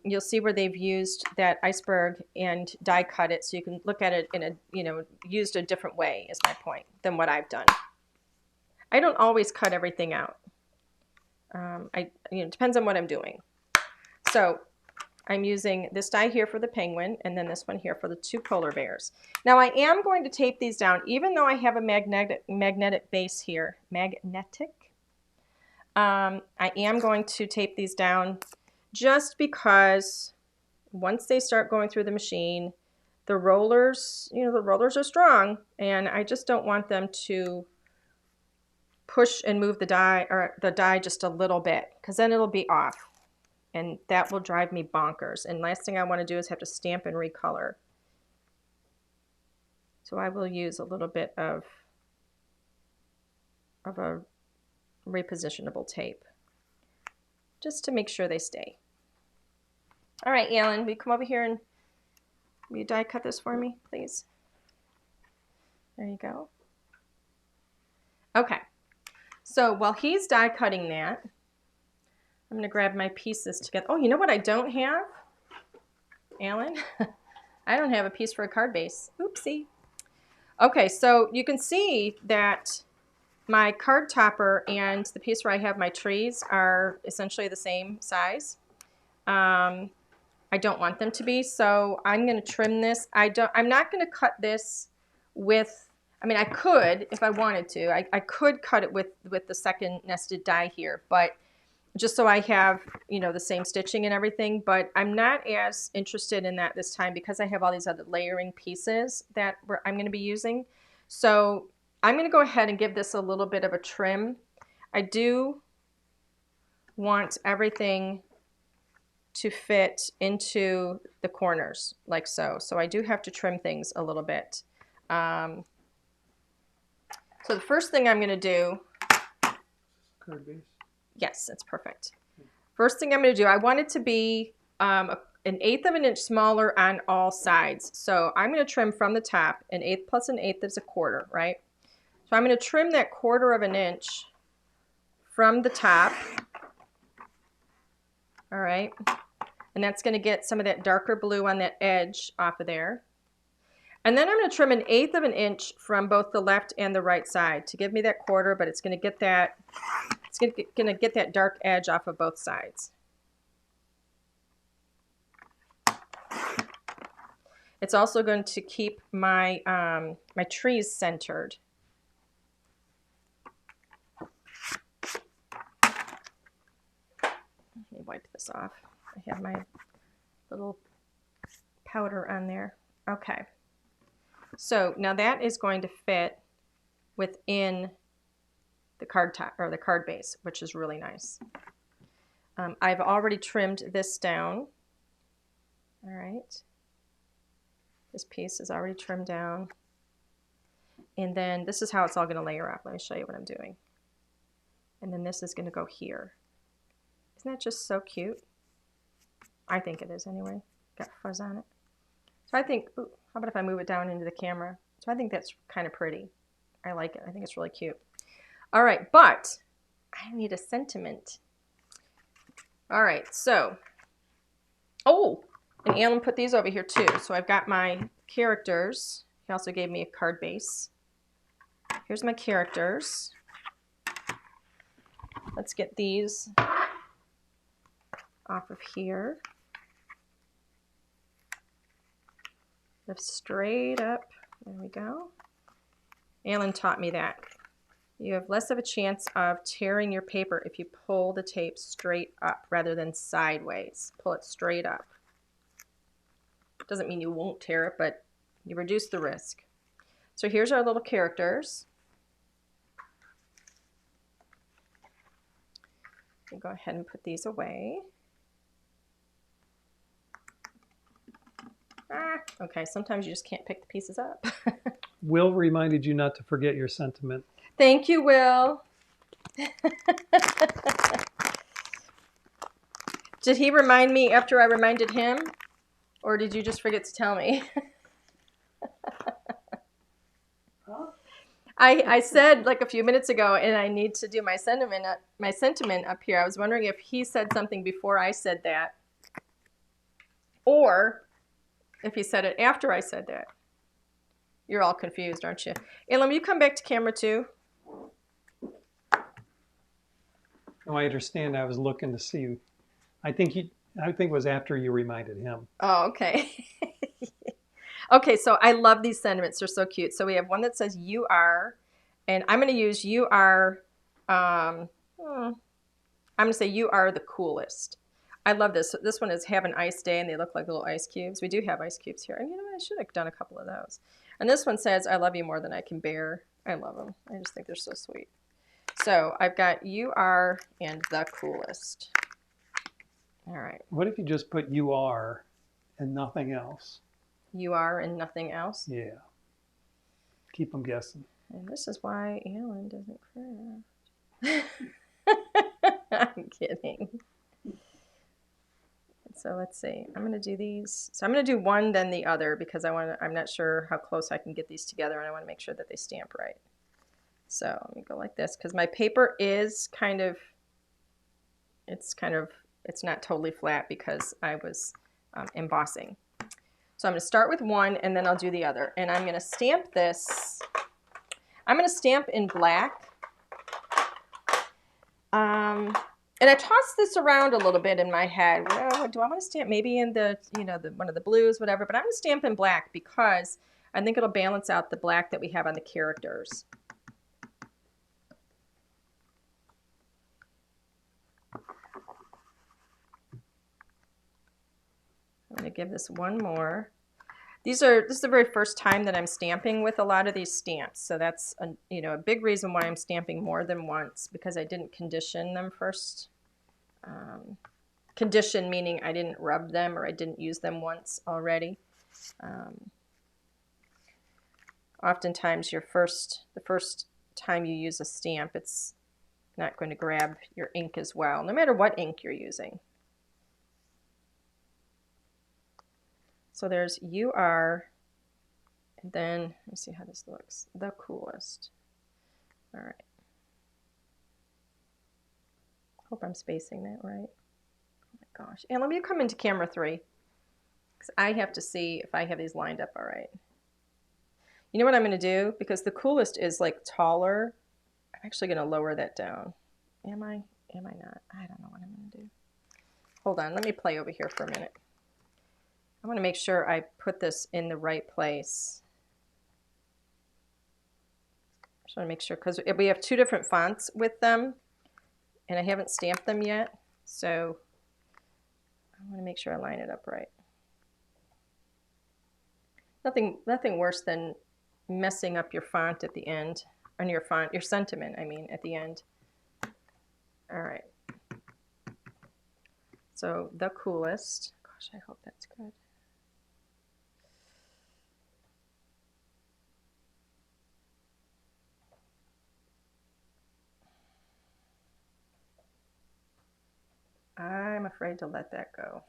you'll see where they've used that iceberg and die cut it, so you can look at it in a, used a different way, is my point, than what I've done. I don't always cut everything out. It depends on what I'm doing. So I'm using this die here for the penguin, and then this one here for the two polar bears. Now I am going to tape these down, even though I have a magnetic base here. I am going to tape these down just because once they start going through the machine, the rollers, you know, the rollers are strong, and I just don't want them to push and move the die just a little bit, because then it'll be off, and that will drive me bonkers. And last thing I want to do is have to stamp and recolor. So I will use a little bit of a repositionable tape just to make sure they stay. All right, Alan, will you come over here and will you die cut this for me, please? There you go. Okay, so while he's die cutting that, I'm going to grab my pieces together. Oh, you know what I don't have, Alan? I don't have a piece for a card base. Oopsie. Okay, so you can see that my card topper and the piece where I have my trees are essentially the same size. I don't want them to be, so I'm going to trim this. I'm not going to cut this with, I mean, I could if I wanted to. I could cut it with the second nested die here, but just so I have, you know, the same stitching and everything, but I'm not as interested in that this time because I have all these other layering pieces that I'm going to be using. So I'm going to go ahead and give this a little bit of a trim. I do want everything to fit into the corners like so. So I do have to trim things a little bit. So the first thing I'm going to do, Card base. yes, that's perfect. First thing I'm going to do, I want it to be an 1/8 of an inch smaller on all sides. So I'm going to trim from the top. 1/8 plus 1/8 is 1/4, right? So I'm going to trim that 1/4 of an inch from the top. All right. And that's going to get some of that darker blue on that edge off of there. And then I'm going to trim 1/8 of an inch from both the left and the right side to give me that 1/4, but it's going to get that, it's going to get that dark edge off of both sides. It's also going to keep my my trees centered. Let me wipe this off. I have my little powder on there. Okay. So now that is going to fit within the card top or the card base, which is really nice. I've already trimmed this down. All right. This piece is already trimmed down. And then this is how it's all going to layer up. Let me show you what I'm doing. And then this is going to go here. Isn't that just so cute? I think it is anyway. Got fuzz on it. So I think, ooh, how about if I move it down into the camera? So I think that's kind of pretty. I like it. I think it's really cute. All right, but I need a sentiment. All right, so, oh, and Alan put these over here too. So I've got my characters. He also gave me a card base. Here's my characters. Let's get these off of here. Lift straight up. There we go. Alan taught me that. You have less of a chance of tearing your paper if you pull the tape straight up rather than sideways. Pull it straight up. Doesn't mean you won't tear it, but you reduce the risk. So here's our little characters. We'll go ahead and put these away. Okay, sometimes you just can't pick the pieces up. Will reminded you not to forget your sentiment. Thank you, Will. Did he remind me after I reminded him? Or did you just forget to tell me? I said like a few minutes ago, and I need to do my sentiment up here. I was wondering if he said something before I said that, or if he said it after I said that. You're all confused, aren't you? Elam, will you come back to camera too? Oh, I understand. I was looking to see. I think it was after you reminded him. Oh, okay. Okay, so I love these sentiments. They're so cute. So we have one that says "you are," and I'm going to use "you are." I'm going to say "you are the coolest." I love this. This one is "have an ice day," and they look like little ice cubes. We do have ice cubes here. And you know what? I should have done a couple of those. And this one says, I love you more than I can bear. I love them. I just think they're so sweet. So I've got you are and the coolest. All right. What if you just put you are and nothing else? You are and nothing else. Yeah. Keep them guessing. And this is why Alan doesn't craft. I'm kidding. So let's see. I'm going to do these. So I'm going to do one, then the other, because I'm not sure how close I can get these together, and I want to make sure that they stamp right. So let me go like this, because my paper is it's not totally flat because I was embossing. So I'm going to start with one, and then I'll do the other. And I'm going to stamp this. I'm going to stamp in black. And I tossed this around a little bit in my head. Well, do I want to stamp maybe in the, one of the blues, whatever, but I'm going to stamp in black because I think it'll balance out the black that we have on the characters. I'm going to give this one more. This is the very first time that I'm stamping with a lot of these stamps. So that's a big reason why I'm stamping more than once, because I didn't condition them first. Condition meaning I didn't rub them or I didn't use them once already. Oftentimes the first time you use a stamp, it's not going to grab your ink as well, no matter what ink you're using. So there's you are, and then let me see how this looks. The coolest. All right. Hope I'm spacing that right. Oh my gosh. And let me come into camera 3, because I have to see if I have these lined up all right. You know what I'm going to do? Because the coolest is like taller. I'm actually going to lower that down. Am I? Am I not? I don't know what I'm going to do. Hold on. Let me play over here for a minute. I want to make sure I put this in the right place. I just want to make sure, because we have 2 different fonts with them, and I haven't stamped them yet, so I want to make sure I line it up right. Nothing worse than messing up your font at the end, or your sentiment, I mean, at the end. All right. So the coolest. Gosh, I hope that's good. I'm afraid to let that go.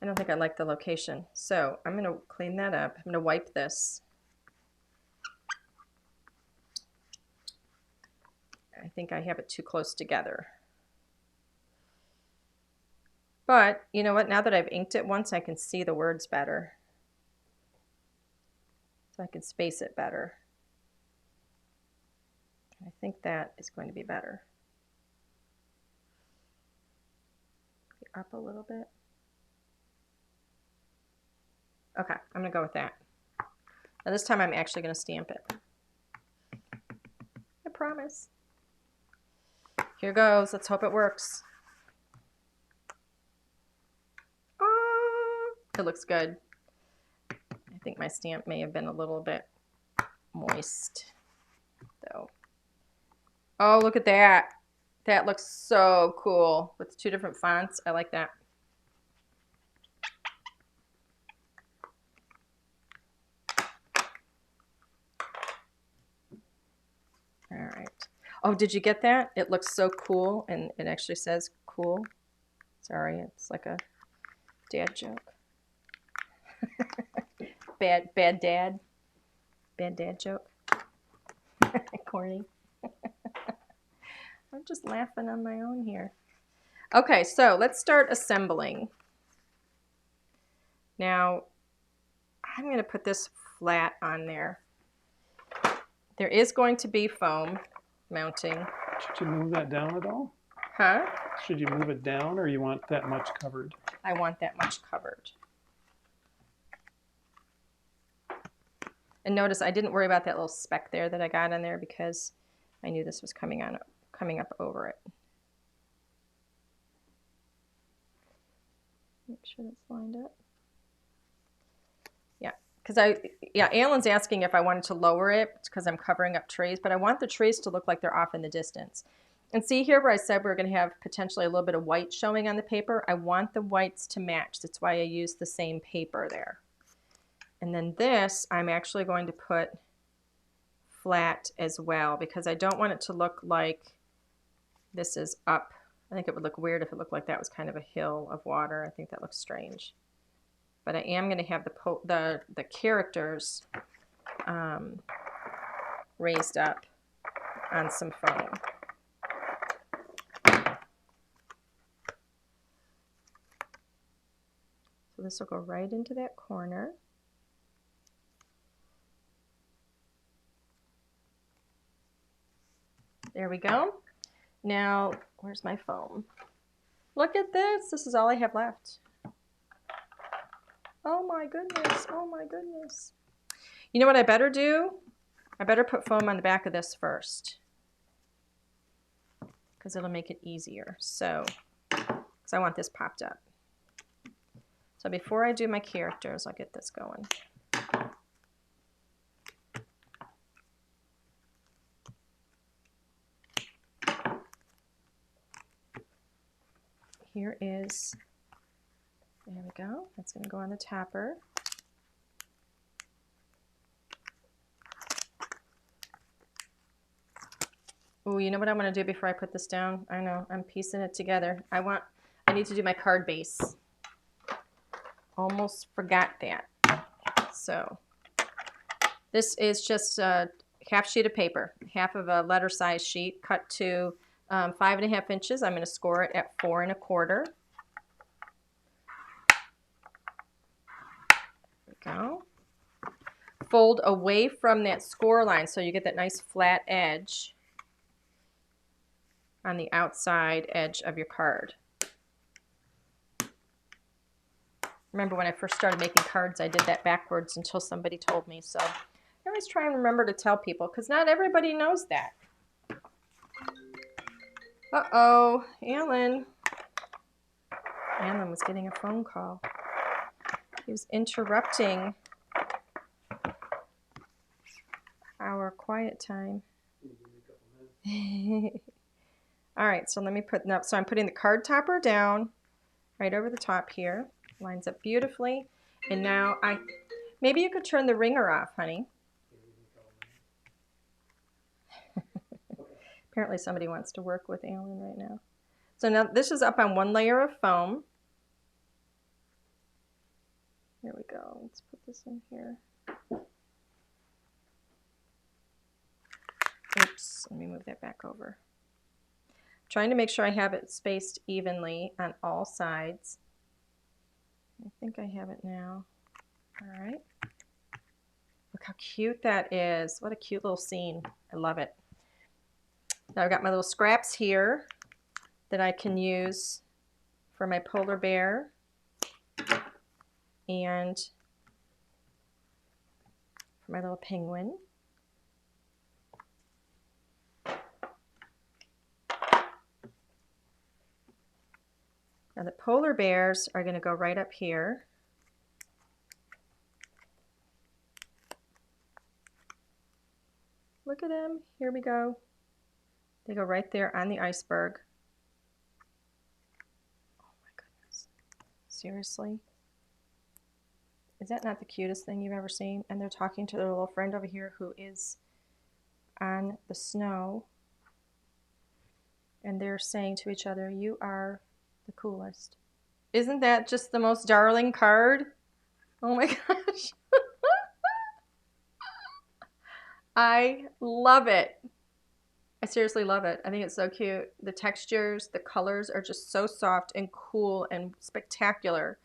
I don't think I like the location. So I'm going to clean that up. I'm going to wipe this. I think I have it too close together. But you know what? Now that I've inked it once, I can see the words better. So I can space it better. I think that is going to be better. Up a little bit. Okay, I'm going to go with that. Now this time I'm actually going to stamp it. I promise. Here goes. Let's hope it works. Oh, it looks good. I think my stamp may have been a little bit moist, though. Oh, look at that. That looks so cool with 2 different fonts. I like that. All right. Oh, did you get that? It looks so cool, and it actually says cool. Sorry, it's like a dad joke. bad dad joke. Corny. I'm just laughing on my own here. Okay, so let's start assembling. Now, I'm going to put this flat on there. There is going to be foam mounting. Should you move that down at all? Huh? Should you move it down, or you want that much covered? I want that much covered. And notice I didn't worry about that little speck there that I got on there because I knew this was coming up over it. Make sure that's lined up. Yeah, because Alan's asking if I wanted to lower it because I'm covering up trees, but I want the trees to look like they're off in the distance. And see here where I said we're going to have potentially a little bit of white showing on the paper? I want the whites to match. That's why I use the same paper there. And then this, I'm actually going to put flat as well because I don't want it to look like this is up. I think it would look weird if it looked like that was kind of a hill of water. I think that looks strange. But I am going to have the characters raised up on some foam. So this will go right into that corner. There we go. Now, where's my foam? Look at this. This is all I have left. Oh my goodness. Oh my goodness. You know what I better do? I better put foam on the back of this first because it'll make it easier. So, because I want this popped up. So before I do my characters, I'll get this going. Here is, there we go. That's going to go on the topper. Oh, you know what I'm going to do before I put this down? I know, I'm piecing it together. I need to do my card base. Almost forgot that. So this is just a half sheet of paper, half of a letter size sheet cut to 5.5 inches. I'm going to score it at 4 1/4. There we go. Fold away from that score line so you get that nice flat edge on the outside edge of your card. Remember when I first started making cards, I did that backwards until somebody told me. So I always try and remember to tell people because not everybody knows that. Uh-oh, Alan. Alan was getting a phone call. He was interrupting our quiet time. All right, so let me put, no, so I'm putting the card topper down right over the top here. Lines up beautifully. And now maybe you could turn the ringer off, honey. Apparently somebody wants to work with Alan right now. So now this is up on one layer of foam. There we go. Let's put this in here. Oops, let me move that back over. I'm trying to make sure I have it spaced evenly on all sides. I think I have it now. All right. Look how cute that is. What a cute little scene. I love it. Now I've got my little scraps here that I can use for my polar bear and for my little penguin. Now the polar bears are going to go right up here. Look at them. Here we go. They go right there on the iceberg. Oh my goodness. Seriously? Is that not the cutest thing you've ever seen? And they're talking to their little friend over here who is on the snow. And they're saying to each other, "You are the coolest." Isn't that just the most darling card? Oh my gosh. I love it. I seriously love it. I think it's so cute. The textures, the colors are just so soft and cool and spectacular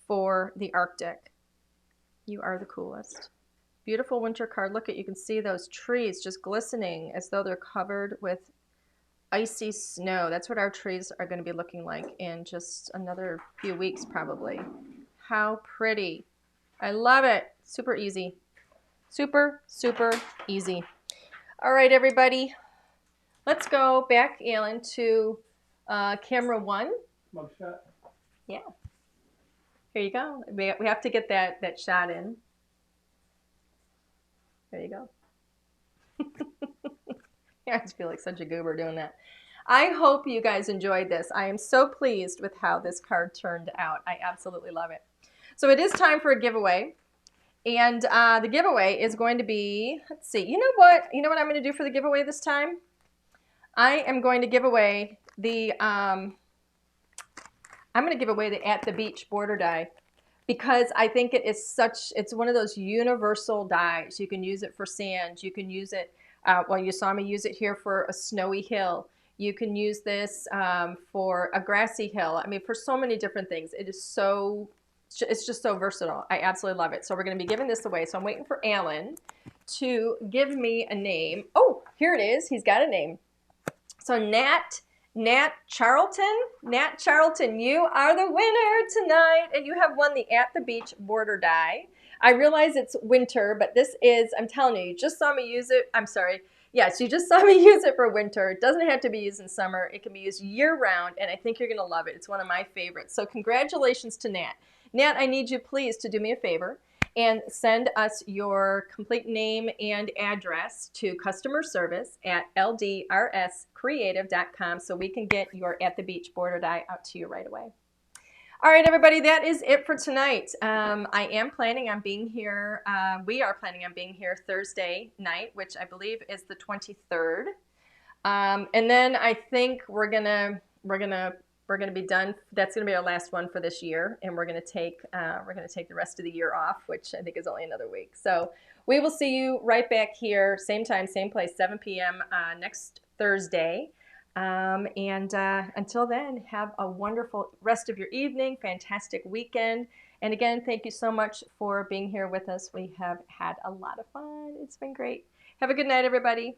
for the Arctic. You are the coolest. Beautiful winter card. Look at, you can see those trees just glistening as though they're covered with icy snow. That's what our trees are going to be looking like in just another few weeks probably. How pretty. I love it. Super easy. Super, super easy. All right, everybody. Let's go back, Alan, to camera 1. Mugshot. Yeah. Here you go. We have to get that shot in. There you go. Yeah, I just feel like such a goober doing that. I hope you guys enjoyed this. I am so pleased with how this card turned out. I absolutely love it. So it is time for a giveaway. And the giveaway is going to be, let's see, you know what? You know what I'm going to do for the giveaway this time? I am going to give away the, I'm going to give away the At the Beach border die because I think it is such, it's one of those universal dies. You can use it for sand. You can use it, well, you saw me use it here for a snowy hill. You can use this for a grassy hill. I mean, for so many different things. It is so, it's just so versatile. I absolutely love it. So we're going to be giving this away. So I'm waiting for Alan to give me a name. Oh, here it is. He's got a name. So Nat Charlton, you are the winner tonight, and you have won the At the Beach border die. I realize it's winter, but this is, I'm telling you, you just saw me use it. I'm sorry. Yes, you just saw me use it for winter. It doesn't have to be used in summer. It can be used year round, and I think you're going to love it. It's one of my favorites. So congratulations to Nat. Nat, I need you please to do me a favor and send us your complete name and address to customer service at ldrscreative.com so we can get your At the Beach border die out to you right away. All right, everybody, that is it for tonight. I am planning on being here. We are planning on being here Thursday night, which I believe is the 23rd. And then I think we're gonna be done. That's gonna be our last one for this year, and we're gonna take the rest of the year off, which I think is only another week. So we will see you right back here, same time, same place, 7 p.m. Next Thursday. And until then, have a wonderful rest of your evening, fantastic weekend. And again, thank you so much for being here with us. We have had a lot of fun. It's been great. Have a good night, everybody.